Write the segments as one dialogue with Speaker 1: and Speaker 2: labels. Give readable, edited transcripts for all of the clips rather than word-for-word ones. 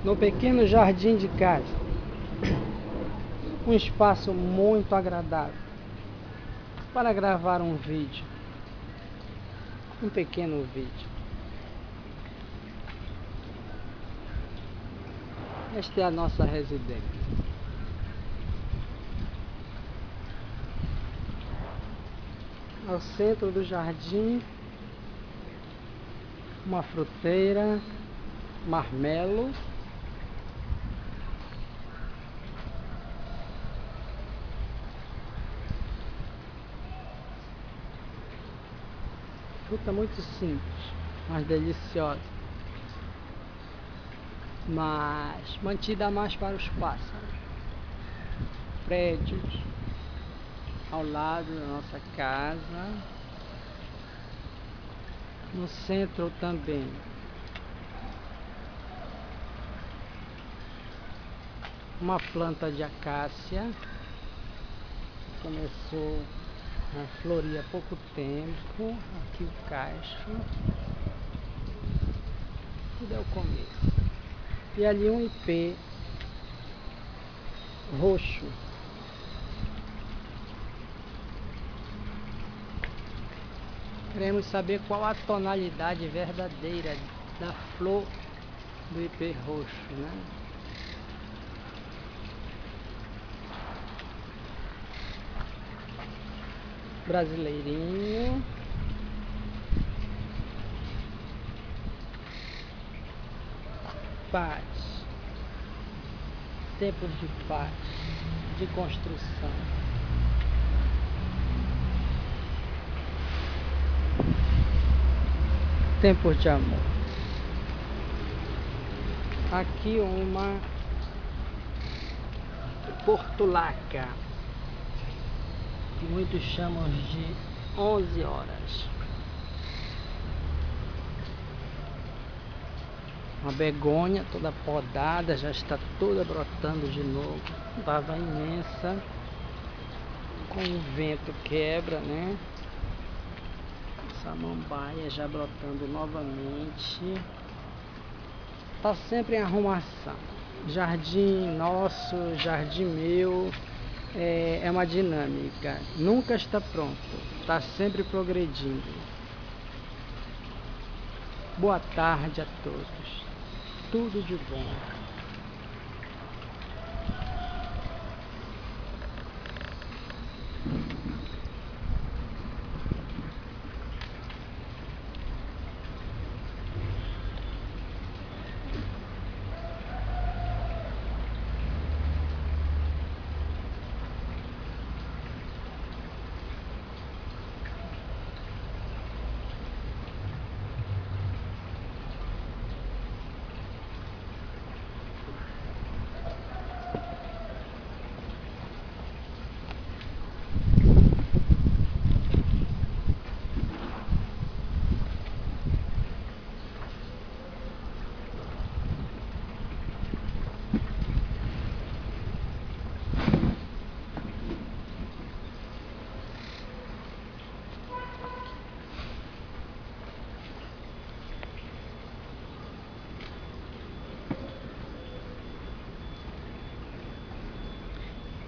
Speaker 1: no pequeno jardim de casa. Um espaço muito agradável para gravar um vídeo, um pequeno vídeo. Esta é a nossa residência. Ao centro do jardim, uma fruteira, marmelo, fruta muito simples, mas deliciosa, mas mantida mais para os pássaros. Prédios ao lado da nossa casa, no centro também. Uma planta de acácia, começou a florir há pouco tempo. Aqui o cacho, tudo é o começo. E ali um ipê roxo. Queremos saber qual a tonalidade verdadeira da flor do ipê roxo, né? Brasileirinho. Paz. Tempos de paz, de construção. Tempos de amor. Aqui uma portulaca, que muitos chamam de 11 horas. Uma begônia toda podada, já está toda brotando de novo. Estava imensa, com o vento quebra, né? Samambaia já brotando novamente. Está sempre em arrumação. Jardim nosso, jardim meu, é uma dinâmica. Nunca está pronto, está sempre progredindo. Boa tarde a todos. Tudo de bom.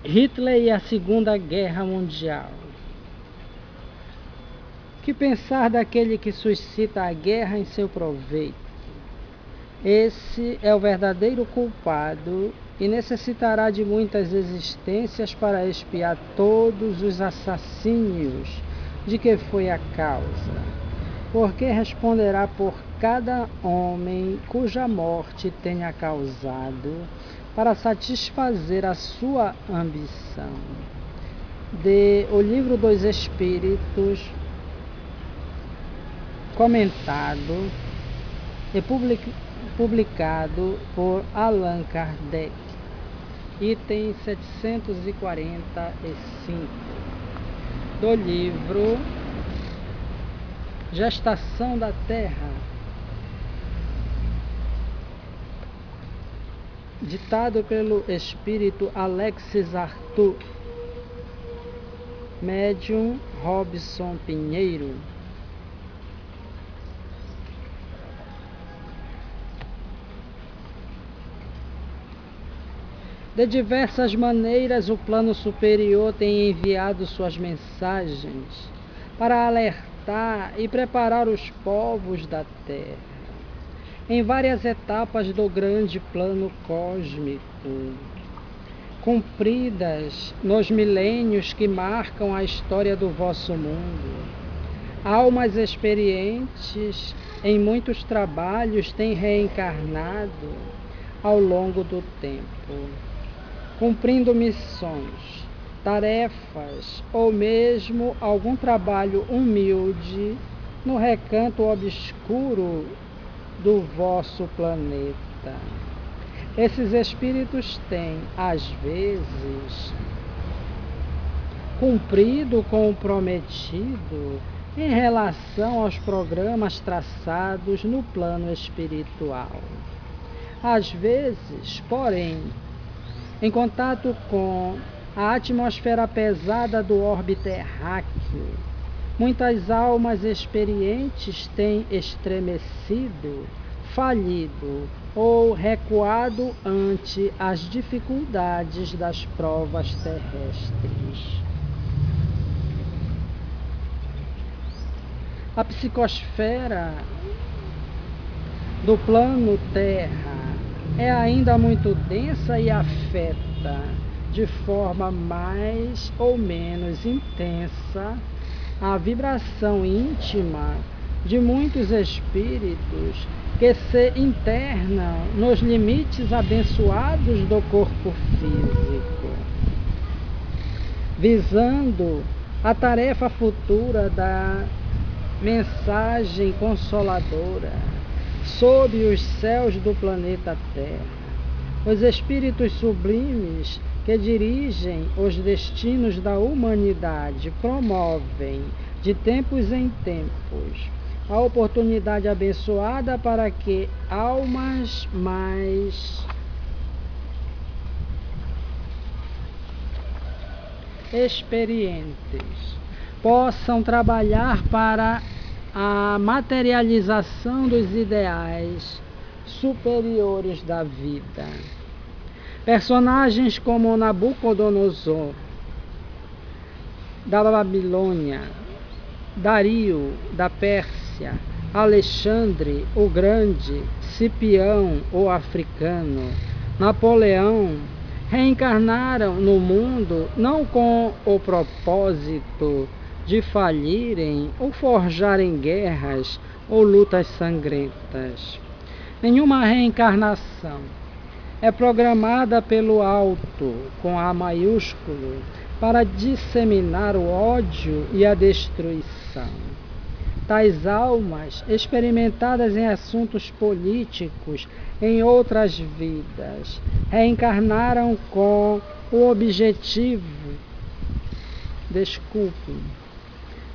Speaker 1: Hitler e a Segunda Guerra Mundial. Que pensar daquele que suscita a guerra em seu proveito? Esse é o verdadeiro culpado e necessitará de muitas existências para expiar todos os assassínios de que foi a causa, porque responderá por cada homem cuja morte tenha causado, para satisfazer a sua ambição. De O Livro dos Espíritos, comentado e publicado por Allan Kardec, item 745 do livro Gestação da Terra, ditado pelo espírito Alexis Arthur, médium Robson Pinheiro. De diversas maneiras, o plano superior tem enviado suas mensagens para alertar e preparar os povos da Terra em várias etapas do grande plano cósmico, cumpridas nos milênios que marcam a história do vosso mundo. Almas experientes em muitos trabalhos têm reencarnado ao longo do tempo, cumprindo missões, tarefas ou mesmo algum trabalho humilde no recanto obscuro do vosso planeta. Esses espíritos têm, às vezes, cumprido com o prometido em relação aos programas traçados no plano espiritual. Às vezes, porém, em contato com a atmosfera pesada do orbe terráqueo, muitas almas experientes têm estremecido, falido ou recuado ante as dificuldades das provas terrestres. A psicosfera do plano Terra é ainda muito densa e afeta de forma mais ou menos intensa a vibração íntima de muitos espíritos que se internam nos limites abençoados do corpo físico, visando a tarefa futura da mensagem consoladora sob os céus do planeta Terra. Os espíritos sublimes que dirigem os destinos da humanidade promovem, de tempos em tempos, a oportunidade abençoada para que almas mais experientes possam trabalhar para a materialização dos ideais superiores da vida. Personagens como Nabucodonosor, da Babilônia, Dario, da Pérsia, Alexandre, o Grande, Cipião, o Africano, Napoleão, reencarnaram no mundo não com o propósito de falirem ou forjarem guerras ou lutas sangrentas. Nenhuma reencarnação é programada pelo alto, com A maiúsculo, para disseminar o ódio e a destruição. Tais almas, experimentadas em assuntos políticos em outras vidas, reencarnaram com o objetivo.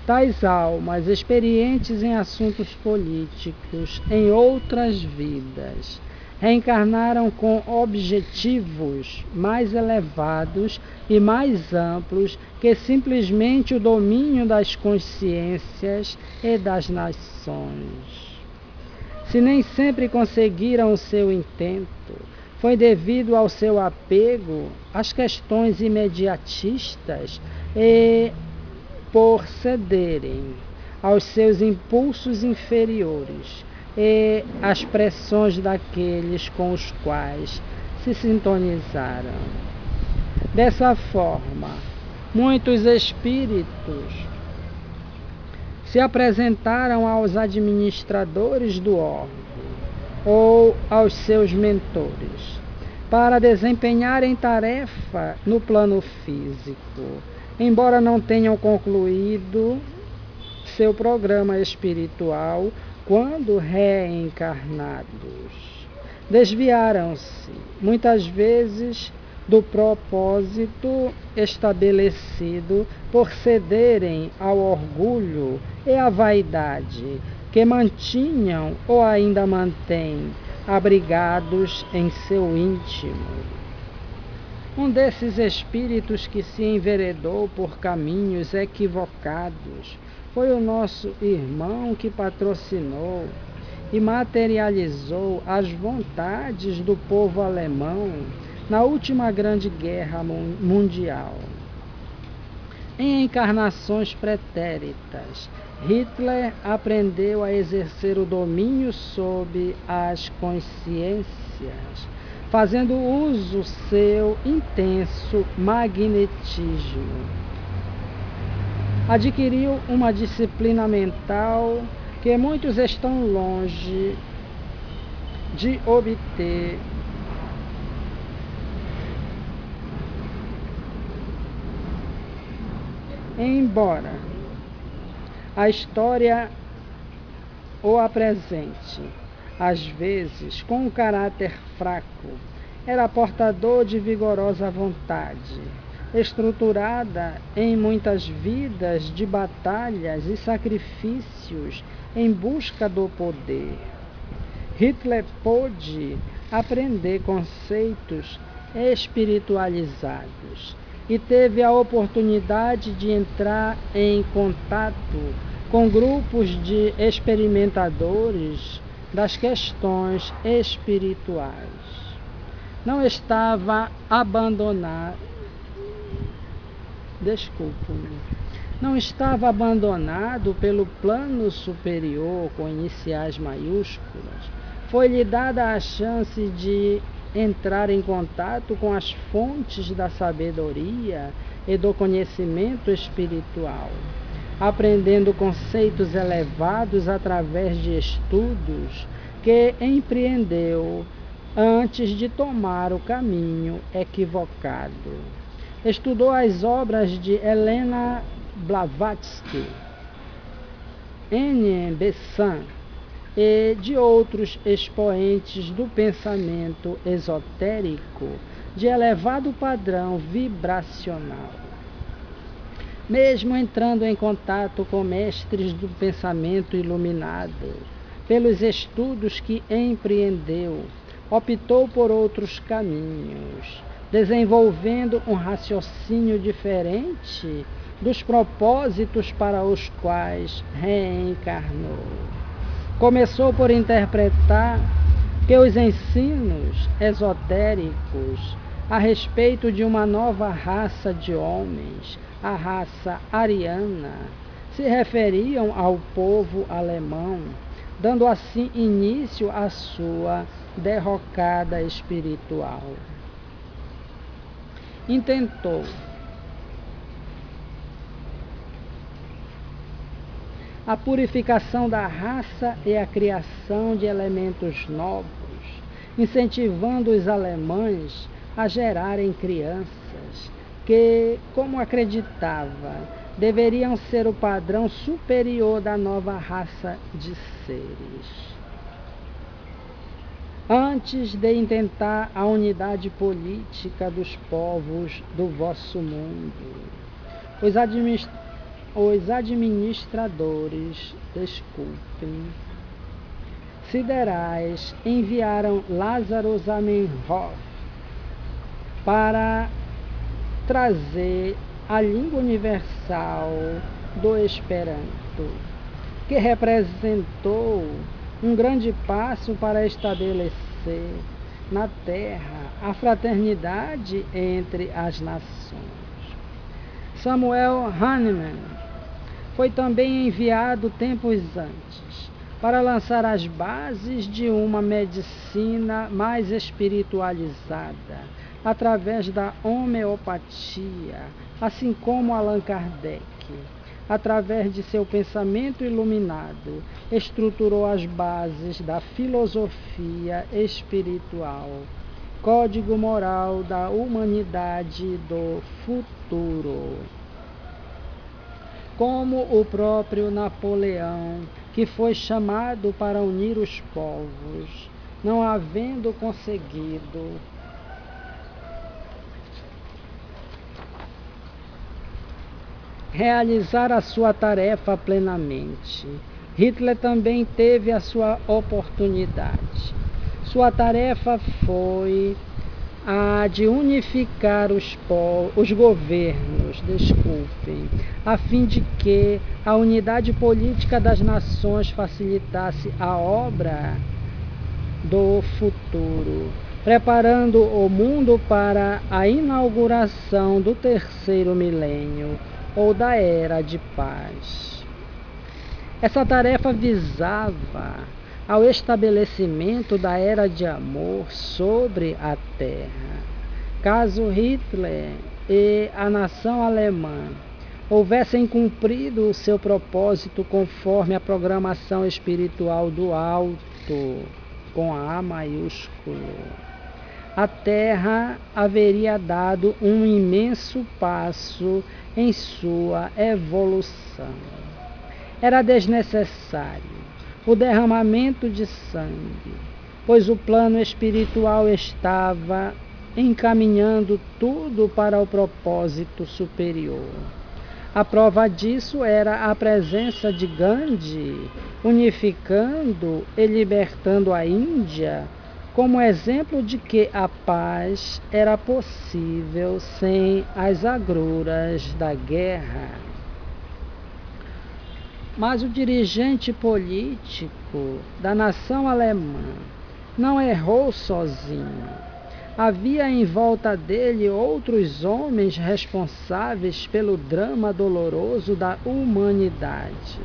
Speaker 1: Tais almas, experientes em assuntos políticos em outras vidas, reencarnaram com objetivos mais elevados e mais amplos que simplesmente o domínio das consciências e das nações. Se nem sempre conseguiram o seu intento, foi devido ao seu apego às questões imediatistas e por cederem aos seus impulsos inferiores e às pressões daqueles com os quais se sintonizaram. Dessa forma, muitos espíritos se apresentaram aos administradores do orbe ou aos seus mentores para desempenharem tarefa no plano físico, embora não tenham concluído seu programa espiritual quando reencarnados. Desviaram-se, muitas vezes, do propósito estabelecido por cederem ao orgulho e à vaidade que mantinham ou ainda mantêm abrigados em seu íntimo. Um desses espíritos que se enveredou por caminhos equivocados foi o nosso irmão que patrocinou e materializou as vontades do povo alemão na última grande guerra mundial. Em encarnações pretéritas, Hitler aprendeu a exercer o domínio sobre as consciências, fazendo uso seu intenso magnetismo. Adquiriu uma disciplina mental que muitos estão longe de obter. Embora a história o apresente, às vezes, com um caráter fraco, era portador de vigorosa vontade, estruturada em muitas vidas de batalhas e sacrifícios em busca do poder. Hitler pôde aprender conceitos espiritualizados e teve a oportunidade de entrar em contato com grupos de experimentadores das questões espirituais. Não estava abandonado pelo plano superior com iniciais maiúsculas. Foi-lhe dada a chance de entrar em contato com as fontes da sabedoria e do conhecimento espiritual, aprendendo conceitos elevados através de estudos que empreendeu antes de tomar o caminho equivocado. Estudou as obras de Helena Blavatsky, N. Besant e de outros expoentes do pensamento esotérico de elevado padrão vibracional. Mesmo entrando em contato com mestres do pensamento iluminado, pelos estudos que empreendeu, optou por outros caminhos, desenvolvendo um raciocínio diferente dos propósitos para os quais reencarnou. Começou por interpretar que os ensinos esotéricos a respeito de uma nova raça de homens, a raça ariana, se referiam ao povo alemão, dando assim início à sua derrocada espiritual. Intentou a purificação da raça e a criação de elementos novos, incentivando os alemães a gerarem crianças que, como acreditava, deveriam ser o padrão superior da nova raça de seres. Antes de intentar a unidade política dos povos do vosso mundo, os administradores, siderais enviaram Lázaro Zamenhof para trazer a língua universal do Esperanto, que representou um grande passo para estabelecer na Terra a fraternidade entre as nações. Samuel Hahnemann foi também enviado tempos antes para lançar as bases de uma medicina mais espiritualizada através da homeopatia, assim como Allan Kardec, através de seu pensamento iluminado, estruturou as bases da filosofia espiritual, código moral da humanidade do futuro. Como o próprio Napoleão, que foi chamado para unir os povos, não havendo conseguido realizar a sua tarefa plenamente, Hitler também teve a sua oportunidade. Sua tarefa foi a de unificar os governos, a fim de que a unidade política das nações facilitasse a obra do futuro. preparando o mundo para a inauguração do terceiro milênio ou da Era de Paz. Essa tarefa visava ao estabelecimento da Era de Amor sobre a Terra. Caso Hitler e a nação alemã houvessem cumprido o seu propósito conforme a programação espiritual do alto, com A maiúsculo, a Terra haveria dado um imenso passo em sua evolução. Era desnecessário o derramamento de sangue, pois o plano espiritual estava encaminhando tudo para o propósito superior. A prova disso era a presença de Gandhi, unificando e libertando a Índia, como exemplo de que a paz era possível sem as agruras da guerra. Mas o dirigente político da nação alemã não errou sozinho. Havia em volta dele outros homens responsáveis pelo drama doloroso da humanidade.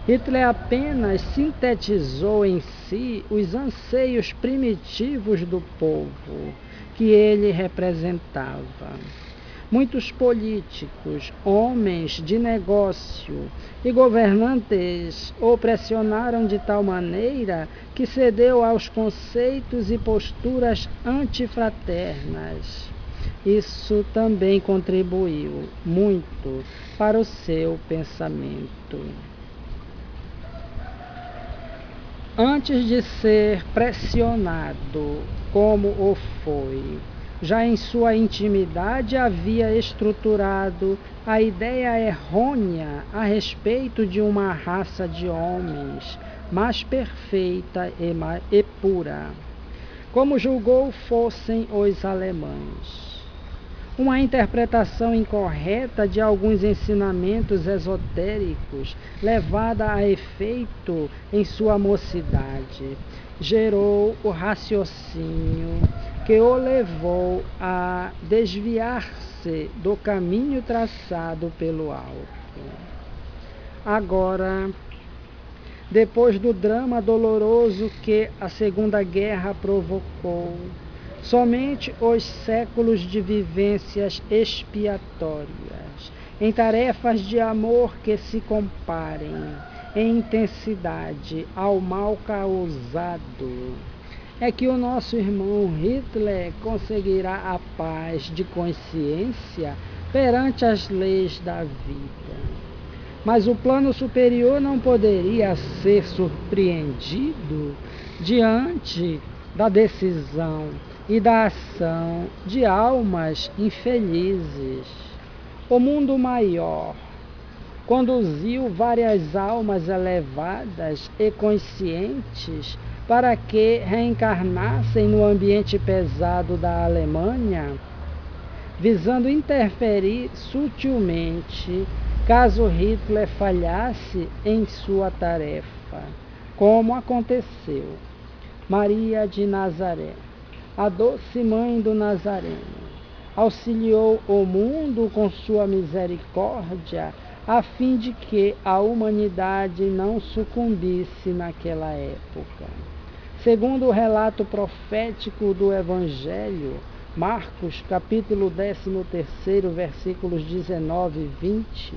Speaker 1: Hitler apenas sintetizou em si os anseios primitivos do povo que ele representava. Muitos políticos, homens de negócio e governantes o pressionaram de tal maneira que cedeu aos conceitos e posturas antifraternas. Isso também contribuiu muito para o seu pensamento. Antes de ser pressionado como o foi, já em sua intimidade havia estruturado a ideia errônea a respeito de uma raça de homens mais perfeita e pura, como julgou fossem os alemães. Uma interpretação incorreta de alguns ensinamentos esotéricos, levada a efeito em sua mocidade, gerou o raciocínio que o levou a desviar-se do caminho traçado pelo alto. Agora, depois do drama doloroso que a Segunda Guerra provocou, somente os séculos de vivências expiatórias, em tarefas de amor que se comparem em intensidade ao mal causado, é que o nosso irmão Hitler conseguirá a paz de consciência perante as leis da vida. Mas o plano superior não poderia ser surpreendido diante da decisão e da ação de almas infelizes. O mundo maior conduziu várias almas elevadas e conscientes para que reencarnassem no ambiente pesado da Alemanha, visando interferir sutilmente caso Hitler falhasse em sua tarefa, como aconteceu. Maria de Nazaré, a doce mãe do Nazareno, auxiliou o mundo com sua misericórdia, a fim de que a humanidade não sucumbisse naquela época. Segundo o relato profético do Evangelho, Marcos, capítulo 13, versículos 19 e 20,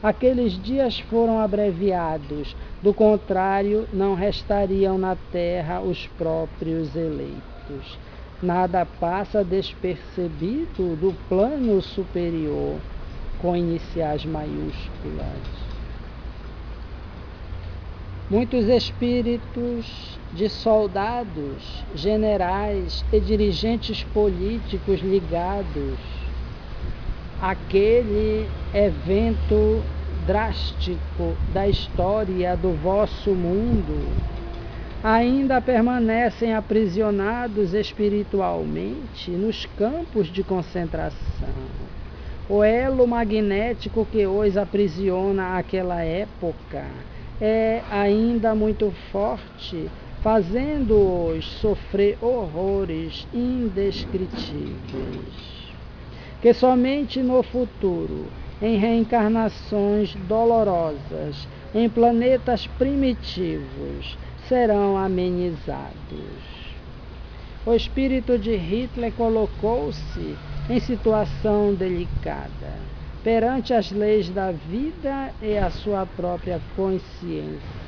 Speaker 1: aqueles dias foram abreviados, do contrário, não restariam na terra os próprios eleitos. Nada passa despercebido do plano superior, com iniciais maiúsculas. Muitos espíritos de soldados, generais e dirigentes políticos ligados àquele evento drástico da história do vosso mundo ainda permanecem aprisionados espiritualmente nos campos de concentração. O elo magnético que os aprisiona àquela época é ainda muito forte fazendo-os sofrer horrores indescritíveis, que somente no futuro, em reencarnações dolorosas, em planetas primitivos, serão amenizados. O espírito de Hitler colocou-se em situação delicada, perante as leis da vida e a sua própria consciência.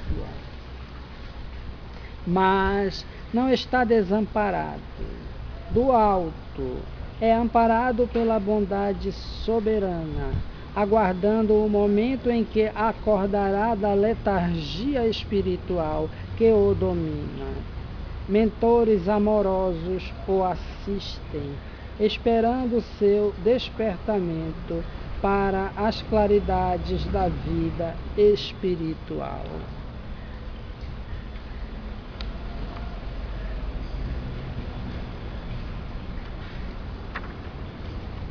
Speaker 1: Mas não está desamparado. Do alto, é amparado pela bondade soberana, aguardando o momento em que acordará da letargia espiritual que o domina. Mentores amorosos o assistem, esperando seu despertamento para as claridades da vida espiritual.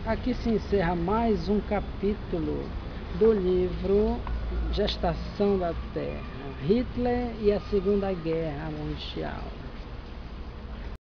Speaker 1: Aqui se encerra mais um capítulo do livro Gestação da Terra, Hitler e a Segunda Guerra Mundial.